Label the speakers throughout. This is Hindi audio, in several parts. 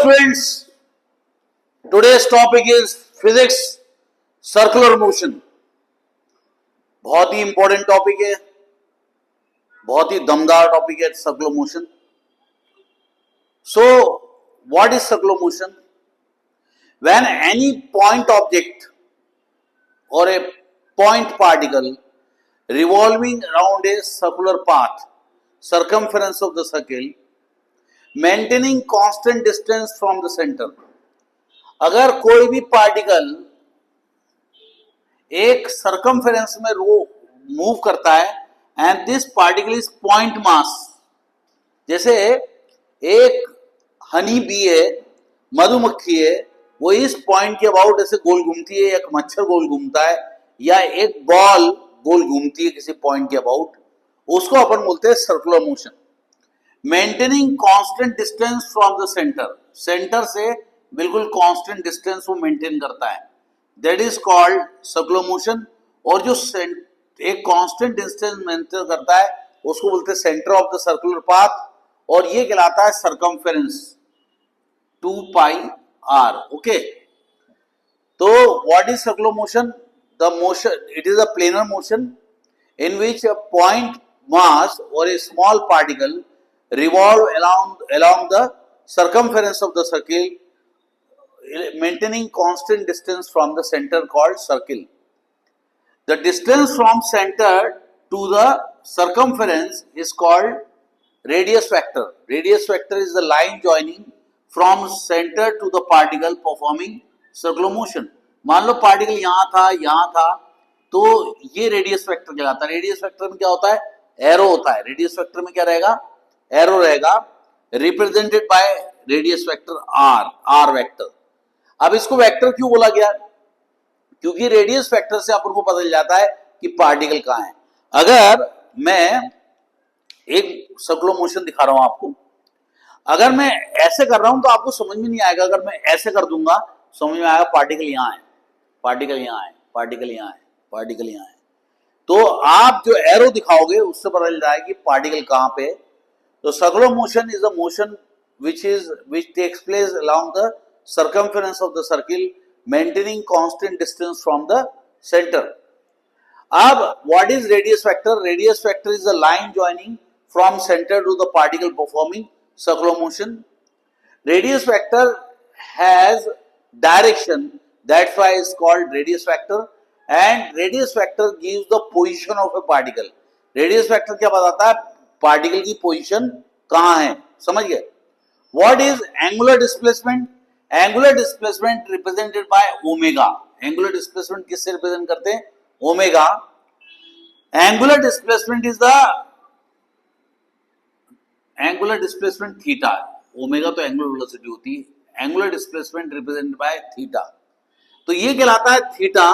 Speaker 1: students, today's topic is physics circular motion. बहुत ही इंपॉर्टेंट टॉपिक है, बहुत ही दमदार टॉपिक है circular motion. So what is circular motion? When any point object or a point particle revolving around a circular path, circumference of the circle, maintaining constant distance from the center. अगर कोई भी पार्टिकल एक सर्कमफेरेंस में मूव करता है and this particle is point mass, जैसे एक हनी बी है, मधुमक्खी है, वो इस पॉइंट के अबाउट ऐसे गोल घूमती है, एक मच्छर गोल घूमता है, या एक बॉल गोल घूमती है किसी पॉइंट के अबाउट, उसको अपन बोलते हैं circular motion. Maintaining constant distance from the centre, centre से बिल्कुल कांस्टेंट डिस्टेंस वो मेंटेन करता है, that is called circular motion. और जो एक कांस्टेंट डिस्टेंस मेंटेन करता है उसको बोलते हैं centre of the circular path, और ये कहलाता है सरकमफेरेंस 2 पाई r. ओके, तो what is circular motion? The motion, it is a planar motion in which a point mass or a small particle revolve along the circumference of the circle, maintaining constant distance from the center called circle. The distance from center to the circumference is called radius vector. Radius vector is the line joining from center to the particle performing circular motion. मान लो पार्टिकल यहाँ था, तो ये रेडियस वेक्टर कहलाता है. रेडियस वेक्टर में क्या होता है? एरो होता है. रेडियस वेक्टर में क्या रहेगा? एरो रहेगा, represented by radius vector r vector. अब इसको वेक्टर क्यों बोला गया? क्योंकि रेडियस वेक्टर से अपन को पता चल जाता है कि पार्टिकल कहाँ है. अगर मैं एक सर्कुलर मोशन दिखा रहा हूं आपको, अगर मैं ऐसे कर रहा हूं तो आपको समझ में नहीं आएगा. अगर मैं ऐसे कर दूंगा समझ में आएगा पार्टिकल यहाँ है, पार्टिकल यहाँ है, पार्टिकल यहाँ है, पार्टिकल यहाँ है. तो आप जो एरो दिखाओगे उससे पता चल जाएगा कि पार्टिकल कहां पे है. तो circular motion is a motion which takes place along the circumference of the circle, maintaining constant distance from the center. अब what is radius vector? Radius vector is a line joining from center to the particle performing circular motion. Radius vector has direction, that's why it's called radius vector. And radius vector gives the position of a particle. Radius vector क्या बताता है? पार्टिकल की पोजीशन कहां है. समझ गए? What is angular displacement? Angular displacement represented by omega. Angular displacement किससे रिप्रेजेंट करते हैं? Omega. Angular displacement is the angular displacement theta. Omega तो एंगुलर वेलोसिटी होती है. Angular displacement represented by theta. तो ये कहलाता है theta.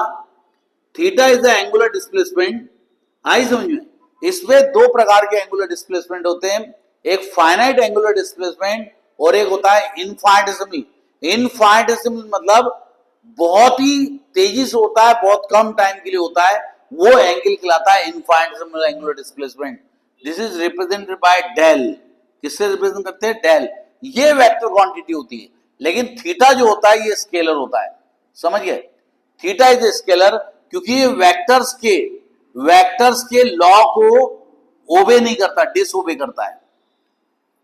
Speaker 1: Theta is the angular displacement. आई समझ में? इसमें दो प्रकार के एंगुलर डिस्प्लेसमेंट होते हैं, एक फाइनाइट एंगुलर डिस्प्लेसमेंट और एक होता है इनफाइनिटेसिमल. इनफाइनिटेसिमल मतलब बहुत ही तेजी से होता है, बहुत कम टाइम के लिए होता है, वो एंगल कहलाता है infinitesimal angular displacement. This is represented by del. किससे रिप्रेजेंट करते हैं? डेल. ये वेक्टर क्वांटिटी होती है, लेकिन थीटा जो होता है ये स्केलर होता है. समझ गए? थीटा इज स्केलर क्योंकि ये वेक्टर्स के लॉ को ओबे नहीं करता, डिसओबे करता है.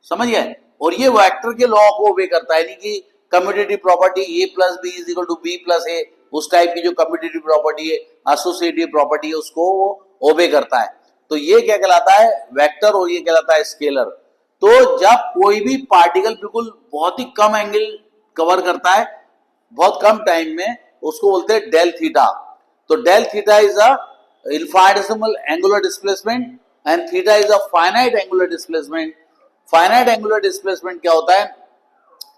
Speaker 1: समझ गए? और ये वेक्टर के लॉ को ओबे करता है, यानी कि commutative property a plus B is equal to B plus A, उस टाइप की जो कम्यूटेटिव प्रॉपर्टी है, एसोसिएटिव प्रॉपर्टी है, उसको वो ओबे करता है. तो ये क्या कहलाता है? वेक्टर. और ये कहलाता है स्केलर. तो जब कोई भी पार्टिकल बिल्कुल बहुत ही कम एंगल कवर करता है बहुत कम टाइम में, उसको बोलते हैं डेल थीटा. तो del theta is a infinitesimal angular displacement and theta is a finite angular displacement. Finite angular displacement क्या होता है?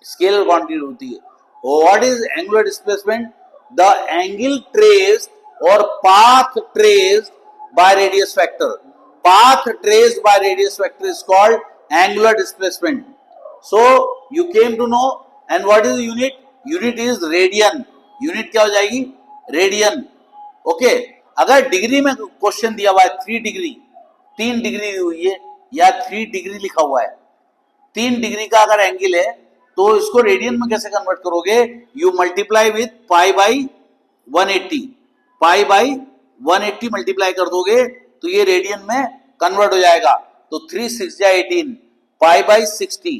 Speaker 1: स्केलर क्वांटिटी होती है. What is angular displacement? The angle traced और path traced by radius vector. Path traced by radius vector is called angular displacement. So you came to know. And what is unit? Unit is radian. Unit क्या हो जाएगी? रेडियन. ओके. अगर डिग्री में क्वेश्चन दिया हुआ है 3 डिग्री, 3 डिग्री हुई है या 3 डिग्री लिखा हुआ है, 3 डिग्री का अगर एंगल है तो इसको रेडियन में कैसे कन्वर्ट करोगे? You multiply with pi by 180, pi by 180 multiply कर दोगे तो ये रेडियन में कन्वर्ट हो जाएगा। तो 3 6 या 18, pi by 60,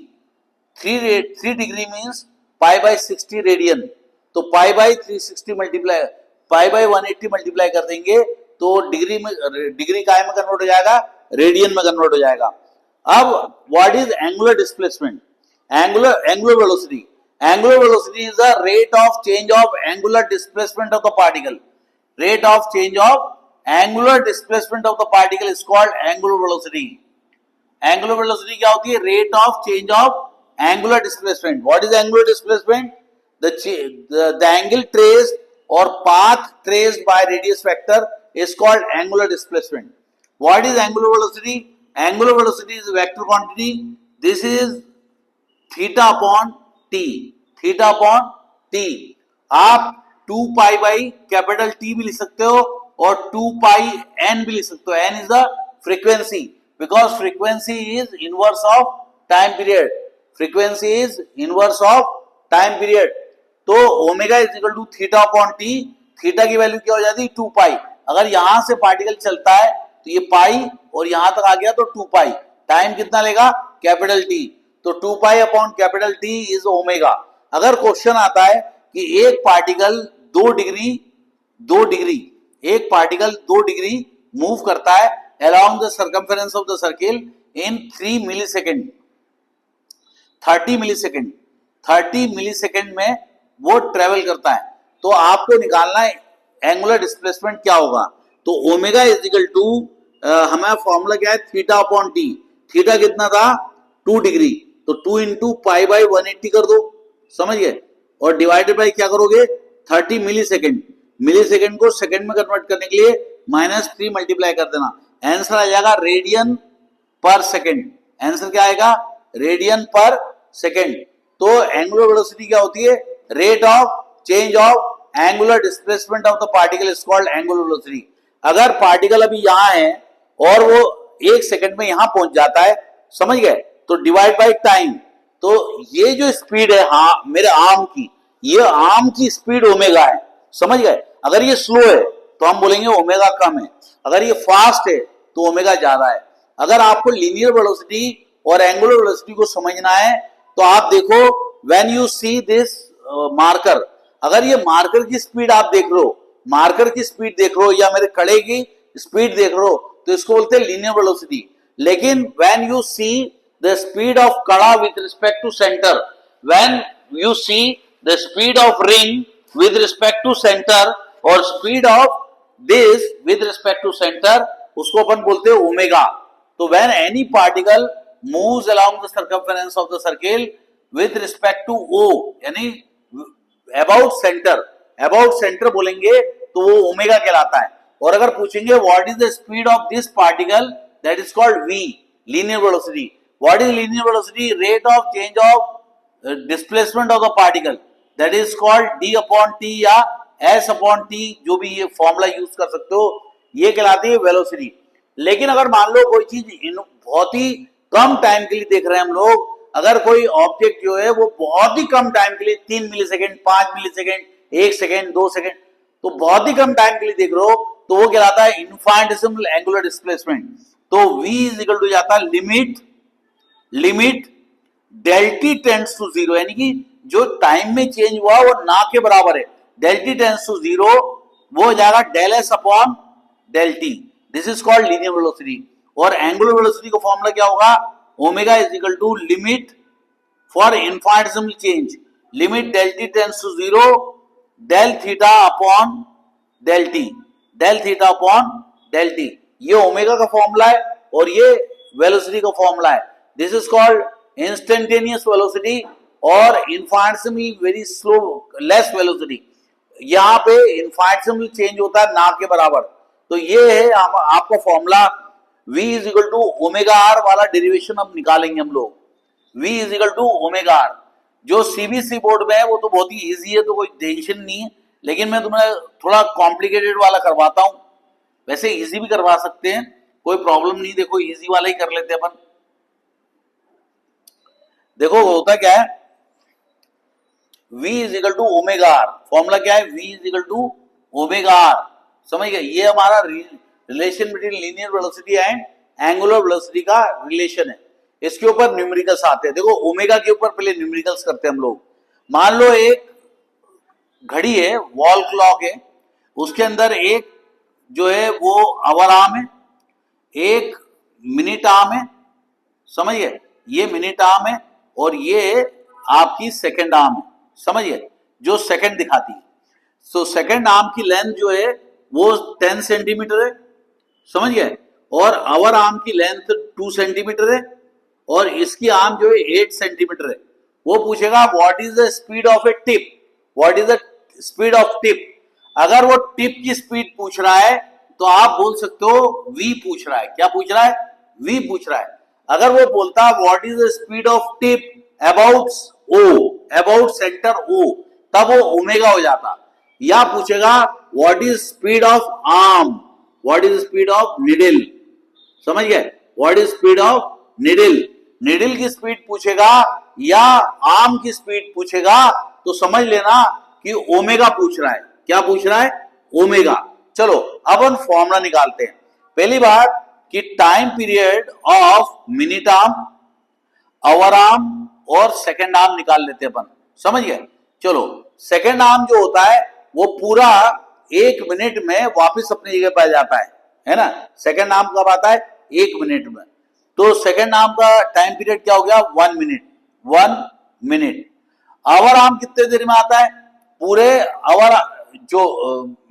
Speaker 1: 3 degree means pi by 60 radian. तो pi by 360 multiply pi by 180 multiply कर देंगे तो डिग्री में, डिग्री काय में कन्वर्ट हो जाएगा? रेडियन में कन्वर्ट हो जाएगा। अब what is angular displacement? Angular velocity, angular velocity is the rate of change of angular displacement of the particle. Rate of change of angular displacement of the particle is called angular velocity. Angular velocity क्या होती है? Rate of change of angular displacement. What is angular displacement? the angle traced or path traced by radius vector is called angular displacement. What is angular velocity? Angular velocity is a vector quantity. This is theta upon t, theta upon t. आप 2 पाई बाई कैपिटल T भी लिख सकते हो और 2 पाई n भी लिख सकते हो। n is the frequency because frequency is inverse of time period. Frequency is inverse of time period. तो omega is equal to theta upon t, theta की वैल्यू क्या हो जाती है? 2 पाई। अगर यहां से पार्टिकल चलता है तो ये पाई और यहां तक आ गया तो 2 पाई। टाइम कितना लेगा? Capital T. तो 2 pi upon capital T is omega. अगर क्वेश्चन आता है कि एक पार्टिकल 2 डिग्री एक पार्टिकल 2 डिग्री मूव करता है along the circumference of the circle in 3 millisecond, 30 millisecond में वो ट्रेवल करता है, तो आपको निकालना है एंगुलर डिस्प्लेसमेंट क्या होगा। तो ओमेगा इज इक्वल टू, हमारा फॉर्मूला क्या है? Theta upon t. थीटा कितना था? 2 डिग्री। तो 2 इंटू पाई बाई 180 कर दो, समझ गए? और डिवाइडेड बाई क्या करोगे? 30 मिलीसेकंड। मिलीसेकंड को सेकंड में कन्वर्ट करने के लिए -3 मल्टीप्लाई कर देना। आंसर आ जाएगा रेडियन पर सेकंड। आंसर क्या आएगा? रेडियन पर सेकंड। तो एंगुलर वेलोसिटी क्या होती है? Rate of change of angular displacement of the particle is called angular velocity. अगर पार्टिकल अभी यहां है और वो 1 सेकंड में यहां पहुंच जाता है, समझ गए? तो डिवाइड बाय टाइम। तो ये जो स्पीड है, हाँ मेरे आर्म की, ये आर्म की स्पीड ओमेगा है, समझ गए? अगर ये स्लो है तो हम बोलेंगे ओमेगा कम है, अगर ये फास्ट है तो ओमेगा ज्यादा है। अगर आपको लीनियर वेलोसिटी और एंगुलर वेलोसिटी को समझना है तो आप देखो, when you see this marker, अगर ये मार्कर की स्पीड आप देख रहे हो, मार्कर की स्पीड देख रहे हो या मेरे कड़े की स्पीड देख रहे हो, तो इसको बोलते हैं लीनियर वेलोसिटी। लेकिन when you see the speed of कड़ा with respect to centre, when you see the speed of ring with respect to centre और speed of this with respect to centre, उसको अपन बोलते हैं ओमेगा। तो when any particle moves along the circumference of the circle with respect to O, यानी अबाउट सेंटर बोलेंगे तो वो ओमेगा कहलाता है। और अगर पूछेंगे what is the speed of this particle, that is called v, linear velocity. What is linear velocity? Rate of change of displacement of the particle, that is called d upon t या एस अपॉन टी, जो भी ये फॉर्मूला यूज कर सकते हो, ये कहलाती है वेलोसिटी। लेकिन अगर मान लो कोई चीज बहुत ही कम टाइम के लिए देख रहे हैं हम लोग, अगर कोई ऑब्जेक्ट जो है वो बहुत ही कम टाइम के लिए 3 मिलीसेकंड, 5 मिलीसेकंड, 1 सेकंड, 2 सेकंड, तो बहुत ही कम टाइम के लिए देख रहे हो, तो वो कहलाता है इनफाइनिटेसिमल एंगुलर डिस्प्लेसमेंट। तो v इज इक्वल टू जाता है limit del t tends to 0, यानी कि जो टाइम में चेंज हुआ वो ना के बराबर है। डेल टी टेंड्स टू 0 वो हो जाएगा del s upon del t. This is called linear velocity. और एंगुलर वेलोसिटी का फॉर्मूला क्या होगा? Omega is equal to limit for infinitesimal change, limit del t tends to 0 del theta upon del t, del theta upon del t. ये ओमेगा का फॉर्मूला है और ये वेलोसिटी का फॉर्मूला है। This is called instantaneous velocity और infinitesimally very slow less velocity. यहाँ पे इनफाइनिटेसिमली चेंज होता है ना के बराबर। तो ये है आपका formula. v is equal to omega r वाला डेरिवेशन अब निकालेंगे हम लोग। v is equal to omega r, जो सीबीएसई बोर्ड में है वो तो बहुत ही इजी है, तो कोई टेंशन नहीं है। लेकिन मैं तुम्हें थोड़ा कॉम्प्लिकेटेड वाला करवाता हूं, वैसे इजी भी करवा सकते हैं, कोई प्रॉब्लम नहीं। देखो इजी वाला ही कर लेते हैं अपन। देखो होता क्या है, v is equal to omega r. Formula क्या है? v is equal to omega r. समझ गए? ये हमारा relation between linear velocity and angular velocity का रिलेशन है। इसके ऊपर न्यूमेरिकल्स आते हैं। देखो ओमेगा के ऊपर पहले न्यूमेरिकल्स करते हैं हम लोग। मान लो एक घड़ी है, वॉल क्लॉक है, उसके अंदर एक जो है वो आवर आर्म है, एक मिनट आर्म है। समझिए? ये मिनट आर्म है और ये आपकी सेकंड आर्म है। समझिए? जो सेकंड दिखाती है। सो सेकंड आर्म की लेंथ जो है वो 10 सेंटीमीटर है। समझ गए? और आवर आर्म की लेंथ 2 सेंटीमीटर है और इसकी आर्म जो है 8 सेंटीमीटर है। वो पूछेगा what is the speed of A tip, what is the speed of tip. अगर वो टिप की स्पीड पूछ रहा है तो आप बोल सकते हो v पूछ रहा है। क्या पूछ रहा है? v पूछ रहा है। अगर वो बोलता what is the speed of tip about o, about centre o, तब वो ओमेगा हो जाता। या पूछेगा what is speed of arm, what is speed of needle. समझ गए? What is speed of needle. Needle की स्पीड पूछेगा या आर्म की स्पीड पूछेगा तो समझ लेना कि ओमेगा पूछ रहा है। क्या पूछ रहा है? ओमेगा। चलो अब हम फॉर्मूला निकालते हैं। पहली बात कि time period of minute arm, hour arm और सेकेंड आर्म निकाल लेते हैं अपन। समझ गए? चलो सेकेंड आर्म जो होता है वो पूरा 1 मिनट में वापस अपनी जगह पर जाता है ना? सेकेंड आर्म कब आता है? 1 मिनट में। तो सेकेंड आर्म का टाइम पीरियड क्या हो गया? 1 मिनट। 1 मिनट। आवर आर्म कितने देर में आता है? पूरे आवर जो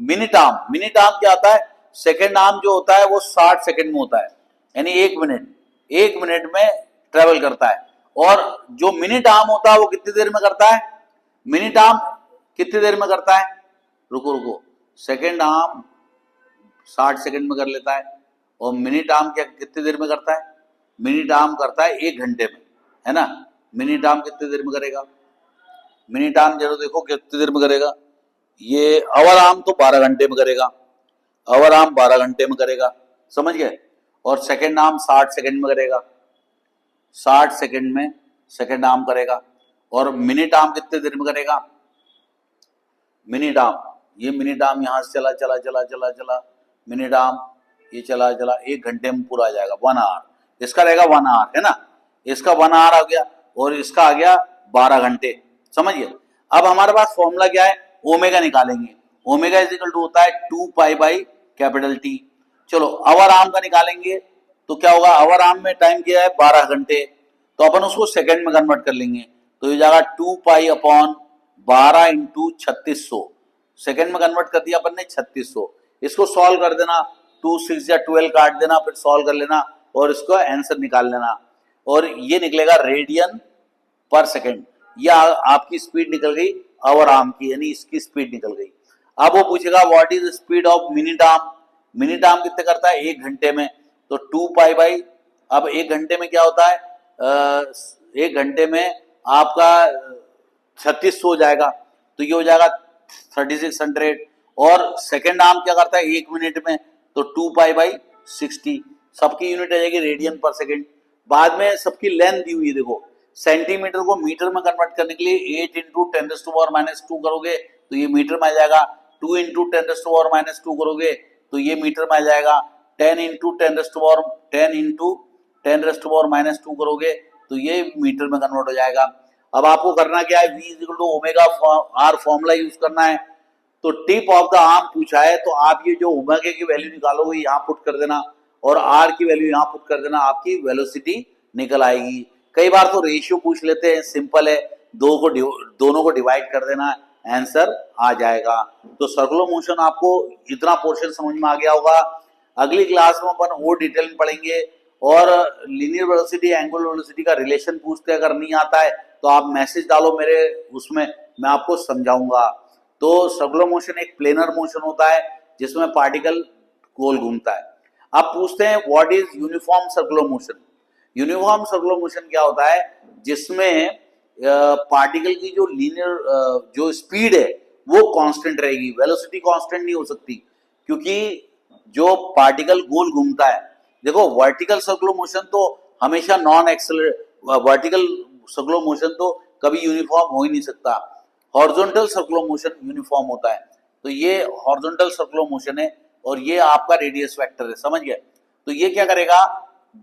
Speaker 1: मिनट आर्म क्या आता है? सेकेंड आर्म जो होता है वो 60 सेकंड में होता है, यानी 1 मिनट में ट्रेवल करता है। और जो मिनट आर्म होता है वो कितनी देर में करता है? मिनट आर्म कितनी देर में करता है? रुको, सेकेंड आर्म 60 सेकंड में कर लेता है और मिनट आर्म क्या कितनी देर में करता है? मिनट आर्म करता है 1 घंटे में, है ना? मिनट आर्म कितनी देर में करेगा? मिनट आर्म जरूर देखो कितनी देर में करेगा। ये आवर आर्म तो 12 घंटे में करेगा, आवर आर्म 12 घंटे में करेगा। समझ गए? और सेकेंड आर्म 60 सेकंड में करेगा, 60 सेकंड में सेकेंड आर्म करेगा। और मिनट आर्म कितने देर में करेगा? मिनट आर्म, ये मिनट आर्म यहां से चला मिनट आर्म ये चला 1 घंटे में पूरा आ जाएगा, 1 आवर। इसका रहेगा 1 आवर, है ना? इसका 1 आवर आ गया और इसका आ गया 12 घंटे। समझिए? अब हमारे पास फॉर्मूला क्या है? ओमेगा निकालेंगे। ओमेगा इज इक्वल टू होता है 2 पाई बाई कैपिटल टी। चलो आवर आर्म का निकालेंगे तो क्या होगा? आवर आर्म में टाइम क्या है? 12 घंटे। तो अपन उसको सेकंड में कन्वर्ट कर लेंगे तो ये जाएगा 2 पाई अपॉन 12 इंटू 3600। सेकंड में कन्वर्ट कर दिया अपन ने 3600। इसको सॉल्व कर देना, 2 6 या 12 काट देना, फिर सॉल्व कर लेना और इसको आंसर निकाल लेना और ये निकलेगा रेडियन पर सेकंड। या आपकी स्पीड निकल गई आवर आर्म की, यानी इसकी स्पीड निकल गई। अब वो पूछेगा what is speed of minute arm. Minute arm कितने करता है? 1 घंटे में। तो 2 पाई बाई, अब 1 घंटे में क्या होता है? 1 घंटे में आपका 3600 हो जाएगा तो ये हो जाएगा 3600। और सेकेंड आर्म क्या करता है? 1 मिनट में। तो 2 पाई बाई 60, सबकी यूनिट आ जाएगी रेडियन पर सेकेंड। बाद में सबकी लेंथ दी हुई है, देखो सेंटीमीटर को मीटर में कन्वर्ट करने के लिए 8 इंटू 10⁻⁻2 करोगे तो ये मीटर में आ जाएगा। 2 इंटू 10⁻⁻2 करोगे तो ये मीटर में आ जाएगा। 10 इंटू 10⁻⁻2 करोगे तो ये मीटर में कन्वर्ट हो जाएगा। अब आपको करना क्या है? v is equal to omega r formula use करना है। तो टिप ऑफ द आर्म पूछा है तो आप ये जो ओमेगा की वैल्यू निकालोगे यहाँ पुट कर देना और आर की वैल्यू यहाँ पुट कर देना, आपकी वेलोसिटी निकल आएगी। कई बार तो रेशियो पूछ लेते हैं, सिंपल है, दोनों को डिवाइड कर देना, आंसर आ जाएगा। तो सर्कुलर मोशन आपको इतना पोर्शन समझ में आ गया होगा। अगली क्लास में अपन और डिटेल में पढ़ेंगे और लीनियर वेलोसिटी एंगुलर वेलोसिटी का रिलेशन पूछते हैं। अगर नहीं आता है तो आप मैसेज डालो मेरे उसमें, मैं आपको समझाऊंगा। तो सर्कुलर मोशन एक प्लेनर मोशन होता है जिसमें पार्टिकल गोल घूमता है। अब पूछते हैं what is uniform circular motion. Uniform circular motion क्या होता है? जिसमें पार्टिकल की जो लीनियर जो स्पीड है वो कांस्टेंट रहेगी, वेलोसिटी कांस्टेंट नहीं हो सकती, क्योंकि जो पार्टिकल गोल घूमता है, देखो वर्टिकल सर्कुलर मोशन तो हमेशा non accelerate, vertical circular motion तो कभी यूनिफॉर्म हो ही नहीं सकता। हॉरिजॉन्टल सर्कुलर मोशन यूनिफॉर्म होता है। तो ये हॉरिजॉन्टल सर्कुलर मोशन है और ये आपका रेडियस वेक्टर है, समझ गए। तो ये क्या करेगा,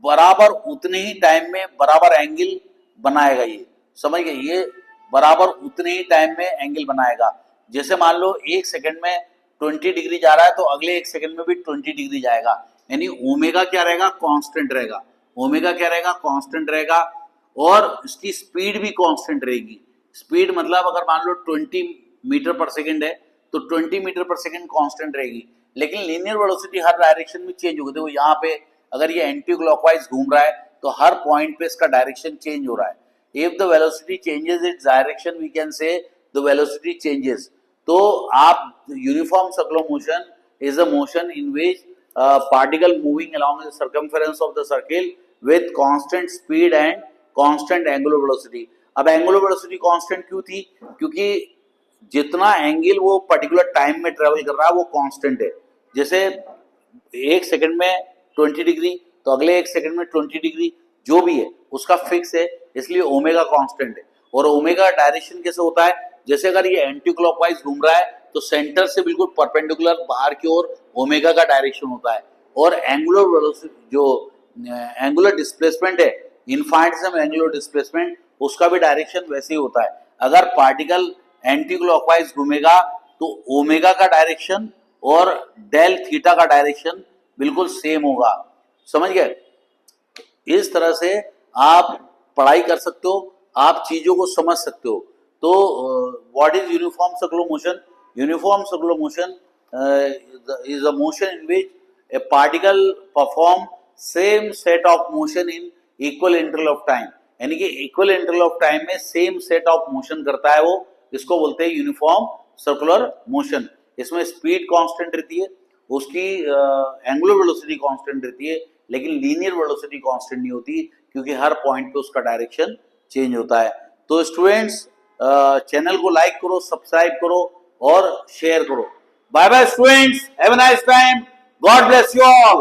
Speaker 1: बराबर उतने ही टाइम में बराबर एंगल बनाएगा, ये समझ गए, ये बराबर उतने ही टाइम में एंगल बनाएगा। जैसे मान लो 1 सेकंड में 20 डिग्री जा रहा है तो अगले 1 सेकंड में भी 20 डिग्री जाएगा, यानी ओमेगा क्या रहेगा, कांस्टेंट रहेगा। ओमेगा क्या रहेगा, कांस्टेंट रहेगा। और इसकी स्पीड भी कांस्टेंट रहेगी। स्पीड मतलब अगर मान लो 20 मीटर पर सेकंड है तो 20 मीटर पर सेकंड कांस्टेंट रहेगी, लेकिन लीनियर वेलोसिटी हर डायरेक्शन में चेंज होगी। देखो यहाँ पे अगर ये एंटी क्लॉकवाइज घूम रहा है तो हर पॉइंट पे इसका डायरेक्शन चेंज हो रहा है। If the velocity changes its direction we can say the velocity changes. तो आप uniform circular motion is a motion in which particle moving along the circumference of the circle with constant speed and constant angular velocity। अब एंगुलर वेलोसिटी कांस्टेंट क्यों थी, क्योंकि जितना एंगल वो पर्टिकुलर टाइम में ट्रेवल कर रहा है वो कांस्टेंट है। जैसे 1 सेकंड में 20 डिग्री तो अगले 1 सेकंड में 20 डिग्री जो भी है उसका फिक्स है, इसलिए ओमेगा कांस्टेंट है। और ओमेगा डायरेक्शन कैसे होता है, जैसे अगर ये एंटी क्लॉकवाइज घूम रहा है तो सेंटर से बिल्कुल परपेंडिकुलर बाहर की ओर ओमेगा का डायरेक्शन होता है। और एंगुलर वेलोसिटी जो एंगुलर डिस्प्लेसमेंट है, इनफाइनिटिसिमल एंगुलर डिस्प्लेसमेंट, उसका भी डायरेक्शन वैसे ही होता है। अगर पार्टिकल एंटी क्लॉकवाइज घूमेगा तो ओमेगा का डायरेक्शन और डेल थीटा का डायरेक्शन बिल्कुल सेम होगा, समझ गए। इस तरह से आप पढ़ाई कर सकते हो, आप चीजों को समझ सकते हो। तो what is uniform circular motion? Uniform circular motion is a motion in which a particle perform same set of motion in equal interval of time। यानी कि इक्वल इंटरवल ऑफ टाइम में सेम सेट ऑफ मोशन करता है वो, इसको बोलते हैं यूनिफॉर्म सर्कुलर मोशन। इसमें स्पीड कांस्टेंट रहती है, उसकी एंगुलर वेलोसिटी कांस्टेंट रहती है, लेकिन लीनियर वेलोसिटी कांस्टेंट नहीं होती क्योंकि हर पॉइंट पे उसका डायरेक्शन चेंज होता है। तो स्टूडेंट्स चैनल को लाइक करो, सब्सक्राइब करो और शेयर करो। Bye bye students, have a nice time, God bless you all।